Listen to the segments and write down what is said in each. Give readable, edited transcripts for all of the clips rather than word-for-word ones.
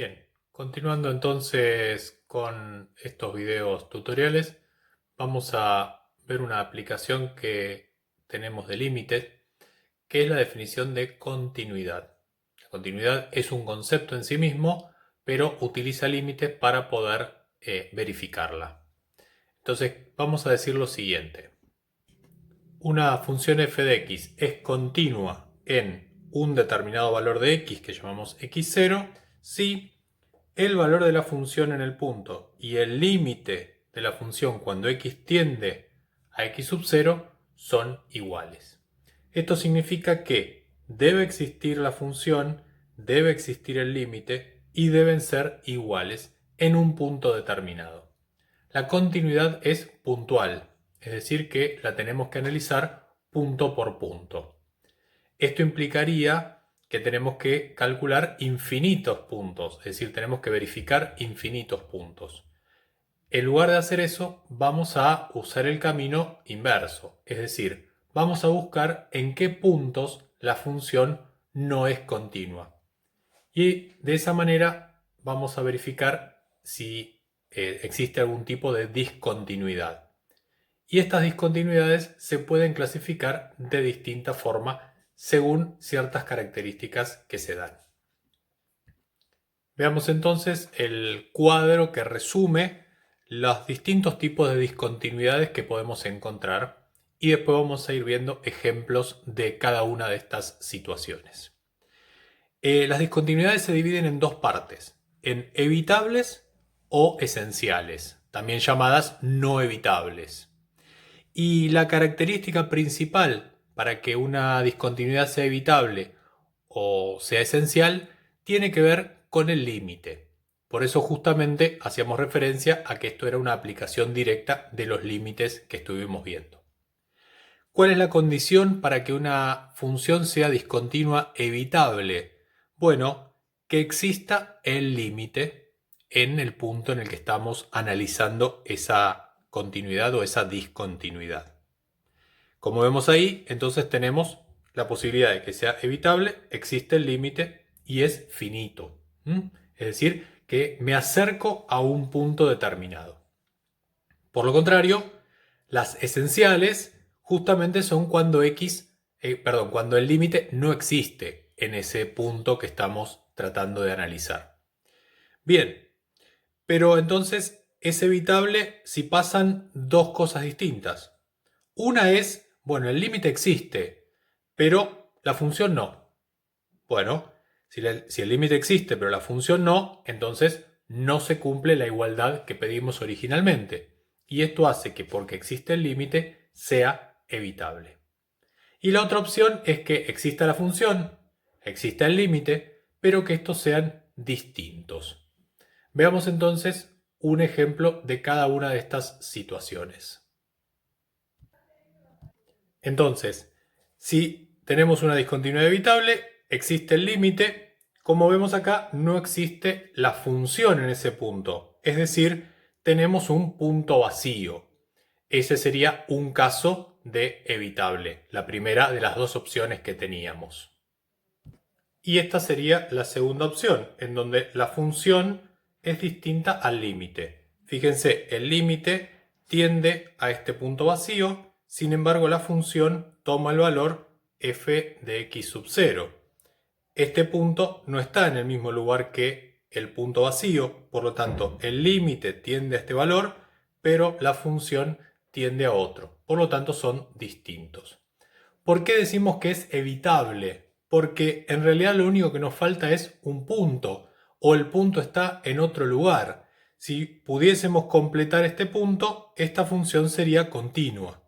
Bien, continuando entonces con estos videos tutoriales, vamos a ver una aplicación que tenemos de límites, que es la definición de continuidad. La continuidad es un concepto en sí mismo, pero utiliza límites para poder verificarla. Entonces, vamos a decir lo siguiente. Una función f de x es continua en un determinado valor de x que llamamos x0 si el valor de la función en el punto y el límite de la función cuando x tiende a x sub 0 son iguales. Esto significa que debe existir la función, debe existir el límite y deben ser iguales en un punto determinado. La continuidad es puntual, es decir que la tenemos que analizar punto por punto. Esto implicaría que tenemos que calcular infinitos puntos, es decir, tenemos que verificar infinitos puntos. En lugar de hacer eso, vamos a usar el camino inverso, es decir, vamos a buscar en qué puntos la función no es continua. Y de esa manera vamos a verificar si existe algún tipo de discontinuidad. Y estas discontinuidades se pueden clasificar de distinta forma según ciertas características que se dan. Veamos entonces el cuadro que resume los distintos tipos de discontinuidades que podemos encontrar y después vamos a ir viendo ejemplos de cada una de estas situaciones. Las discontinuidades se dividen en dos partes, en evitables o esenciales, también llamadas no evitables. Y la característica principal para que una discontinuidad sea evitable o sea esencial tiene que ver con el límite. Por eso justamente hacíamos referencia a que esto era una aplicación directa de los límites que estuvimos viendo. ¿Cuál es la condición para que una función sea discontinua evitable? Bueno, que exista el límite en el punto en el que estamos analizando esa continuidad o esa discontinuidad. Como vemos ahí, entonces tenemos la posibilidad de que sea evitable, existe el límite y es finito. Es decir, que me acerco a un punto determinado. Por lo contrario, las esenciales justamente son cuando cuando el límite no existe en ese punto que estamos tratando de analizar. Bien, pero entonces es evitable si pasan dos cosas distintas. Una es, bueno, el límite existe, pero la función no. Bueno, si el límite existe, pero la función no, entonces no se cumple la igualdad que pedimos originalmente. Y esto hace que porque existe el límite sea evitable. Y la otra opción es que exista la función, exista el límite, pero que estos sean distintos. Veamos entonces un ejemplo de cada una de estas situaciones. Entonces, si tenemos una discontinuidad evitable, existe el límite. Como vemos acá, no existe la función en ese punto. Es decir, tenemos un punto vacío. Ese sería un caso de evitable, la primera de las dos opciones que teníamos. Y esta sería la segunda opción, en donde la función es distinta al límite. Fíjense, el límite tiende a este punto vacío, sin embargo la función toma el valor f de x sub 0. Este punto no está en el mismo lugar que el punto vacío, por lo tanto el límite tiende a este valor, pero la función tiende a otro. Por lo tanto son distintos. ¿Por qué decimos que es evitable? Porque en realidad lo único que nos falta es un punto, o el punto está en otro lugar. Si pudiésemos completar este punto, esta función sería continua.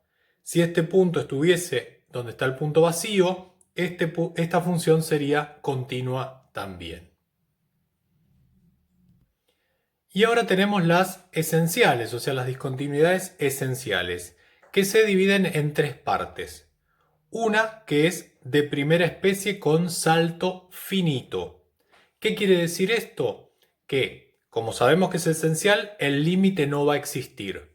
Si este punto estuviese donde está el punto vacío, esta función sería continua también. Y ahora tenemos las esenciales, o sea, las discontinuidades esenciales, que se dividen en tres partes. Una que es de primera especie con salto finito. ¿Qué quiere decir esto? Que, como sabemos que es esencial, el límite no va a existir.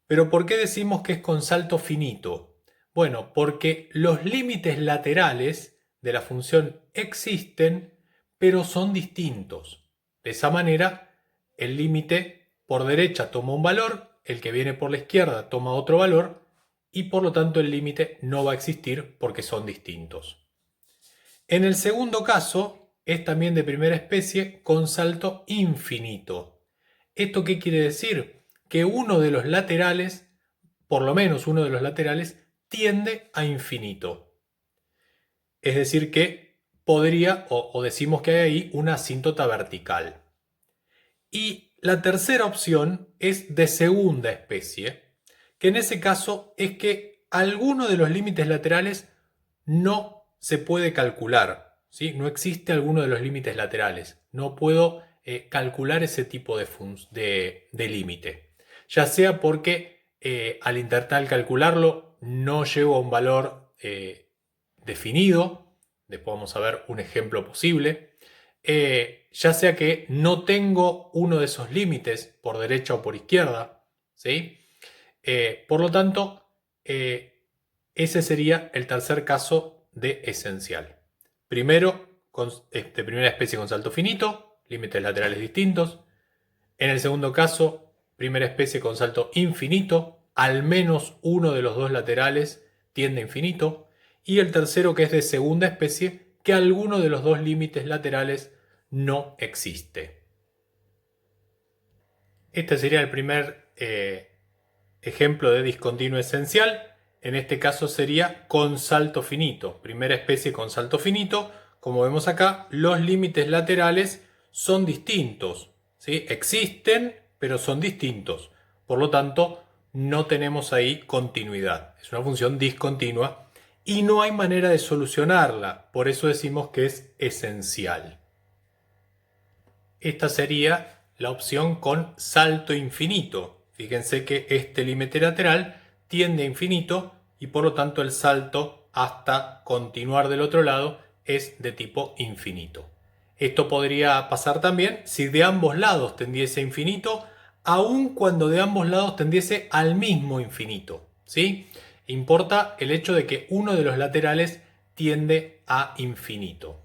Pero ¿por qué decimos que es con salto finito? Bueno, porque los límites laterales de la función existen, pero son distintos. De esa manera, el límite por derecha toma un valor, el que viene por la izquierda toma otro valor y por lo tanto el límite no va a existir porque son distintos. En el segundo caso, es también de primera especie con salto infinito. ¿Esto qué quiere decir? Que uno de los laterales, por lo menos uno de los laterales, tiende a infinito. Es decir que podría, o decimos que hay ahí, una asíntota vertical. Y la tercera opción es de segunda especie, que en ese caso es que alguno de los límites laterales no se puede calcular, ¿sí? No existe alguno de los límites laterales. No puedo calcular ese tipo de límite. Ya sea porque al intentar calcularlo no llego a un valor definido. Después vamos a ver un ejemplo posible. Ya sea que no tengo uno de esos límites por derecha o por izquierda, ¿sí? Por lo tanto, ese sería el tercer caso de esencial. Primero, primera especie con salto finito, límites laterales distintos. En el segundo caso, primera especie con salto infinito, al menos uno de los dos laterales tiende a infinito. Y el tercero, que es de segunda especie, que alguno de los dos límites laterales no existe. Este sería el primer ejemplo de discontinuo esencial. En este caso sería con salto finito. Primera especie con salto finito. Como vemos acá, los límites laterales son distintos, ¿sí? Existen, pero son distintos. Por lo tanto, no tenemos ahí continuidad. Es una función discontinua y no hay manera de solucionarla. Por eso decimos que es esencial. Esta sería la opción con salto infinito. Fíjense que este límite lateral tiende a infinito y por lo tanto el salto hasta continuar del otro lado es de tipo infinito. Esto podría pasar también si de ambos lados tendiese a infinito, aun cuando de ambos lados tendiese al mismo infinito, ¿sí? Importa el hecho de que uno de los laterales tiende a infinito.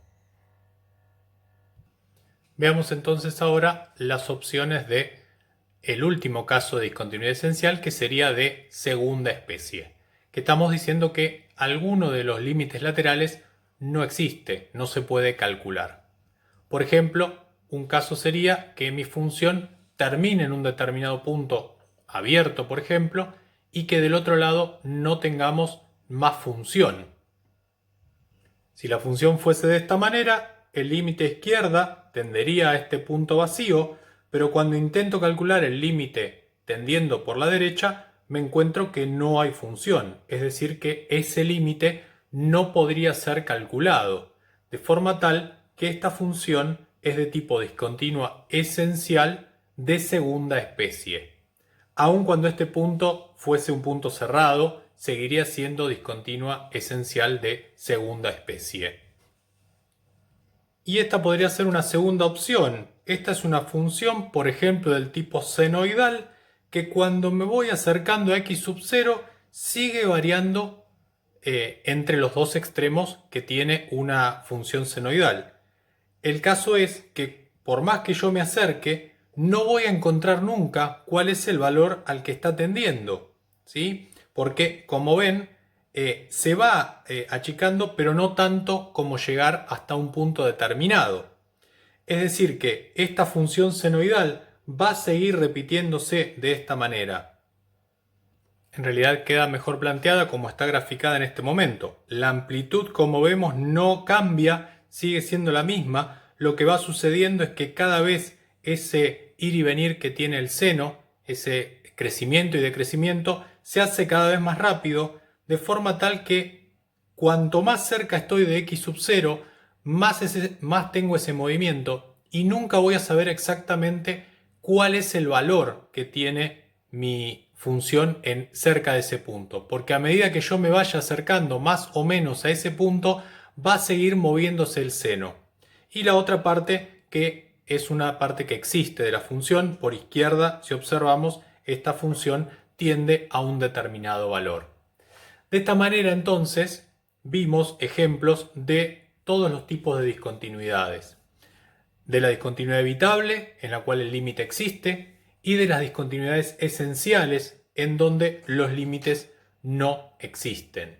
Veamos entonces ahora las opciones de el último caso de discontinuidad esencial, que sería de segunda especie, que estamos diciendo que alguno de los límites laterales no existe, no se puede calcular. Por ejemplo, un caso sería que mi función termine en un determinado punto abierto, por ejemplo, y que del otro lado no tengamos más función. Si la función fuese de esta manera, el límite izquierda tendería a este punto vacío, pero cuando intento calcular el límite tendiendo por la derecha, me encuentro que no hay función, es decir, que ese límite no podría ser calculado, de forma tal que esta función es de tipo discontinua esencial de segunda especie. Aun cuando este punto fuese un punto cerrado, seguiría siendo discontinua esencial de segunda especie. Y esta podría ser una segunda opción. Esta es una función, por ejemplo, del tipo senoidal, que cuando me voy acercando a x sub 0 sigue variando entre los dos extremos que tiene una función senoidal. El caso es que por más que yo me acerque, no voy a encontrar nunca cuál es el valor al que está tendiendo, ¿sí? Porque, como ven, se va achicando, pero no tanto como llegar hasta un punto determinado. Es decir, que esta función senoidal va a seguir repitiéndose de esta manera. En realidad queda mejor planteada como está graficada en este momento. La amplitud, como vemos, no cambia, sigue siendo la misma. Lo que va sucediendo es que cada vez ese ir y venir que tiene el seno, ese crecimiento y decrecimiento, se hace cada vez más rápido, de forma tal que cuanto más cerca estoy de x sub 0, más tengo ese movimiento y nunca voy a saber exactamente cuál es el valor que tiene mi función cerca de ese punto, porque a medida que yo me vaya acercando más o menos a ese punto, va a seguir moviéndose el seno. Y la otra parte, que es una parte que existe de la función, por izquierda, si observamos, esta función tiende a un determinado valor. De esta manera, entonces, vimos ejemplos de todos los tipos de discontinuidades. de la discontinuidad evitable, en la cual el límite existe, y de las discontinuidades esenciales, en donde los límites no existen.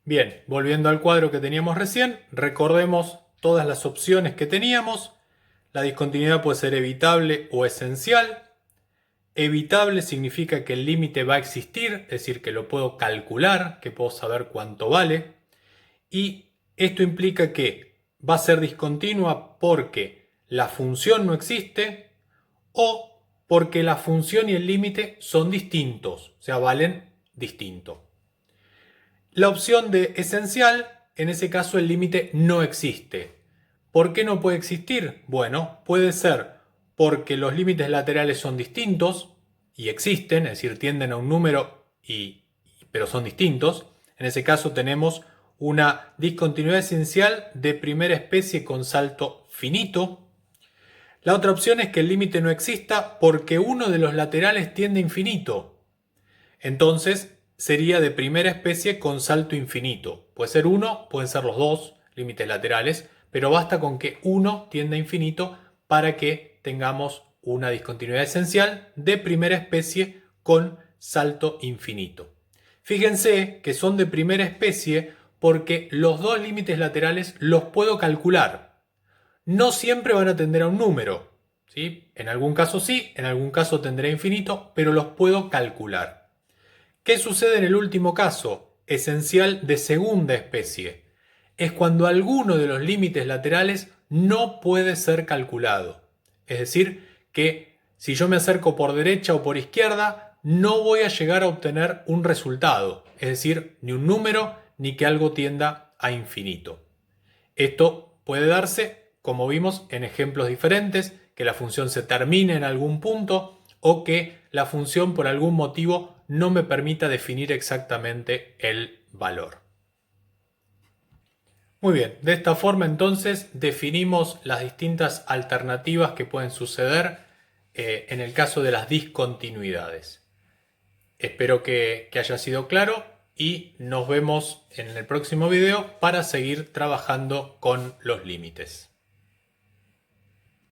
Bien, volviendo al cuadro que teníamos recién, recordemos todas las opciones que teníamos. La discontinuidad puede ser evitable o esencial. Evitable significa que el límite va a existir, es decir, que lo puedo calcular, que puedo saber cuánto vale. Y esto implica que va a ser discontinua porque la función no existe o porque la función y el límite son distintos, o sea, valen distinto. La opción de esencial, en ese caso el límite no existe. ¿Por qué no puede existir? Bueno, puede ser porque los límites laterales son distintos y existen, es decir, tienden a un número pero son distintos. En ese caso tenemos una discontinuidad esencial de primera especie con salto finito. La otra opción es que el límite no exista porque uno de los laterales tiende a infinito. Entonces sería de primera especie con salto infinito. Puede ser uno, pueden ser los dos límites laterales, pero basta con que uno tienda a infinito para que tengamos una discontinuidad esencial de primera especie con salto infinito. Fíjense que son de primera especie porque los dos límites laterales los puedo calcular. No siempre van a tender a un número, ¿sí? En algún caso sí, en algún caso tendré infinito, pero los puedo calcular. ¿Qué sucede en el último caso? Esencial de segunda especie. Es cuando alguno de los límites laterales no puede ser calculado. Es decir, que si yo me acerco por derecha o por izquierda, no voy a llegar a obtener un resultado. Es decir, ni un número ni que algo tienda a infinito. Esto puede darse, como vimos, en ejemplos diferentes, que la función se termine en algún punto o que la función por algún motivo no me permita definir exactamente el valor. Muy bien, de esta forma entonces definimos las distintas alternativas que pueden suceder en el caso de las discontinuidades. Espero que haya sido claro y nos vemos en el próximo video para seguir trabajando con los límites.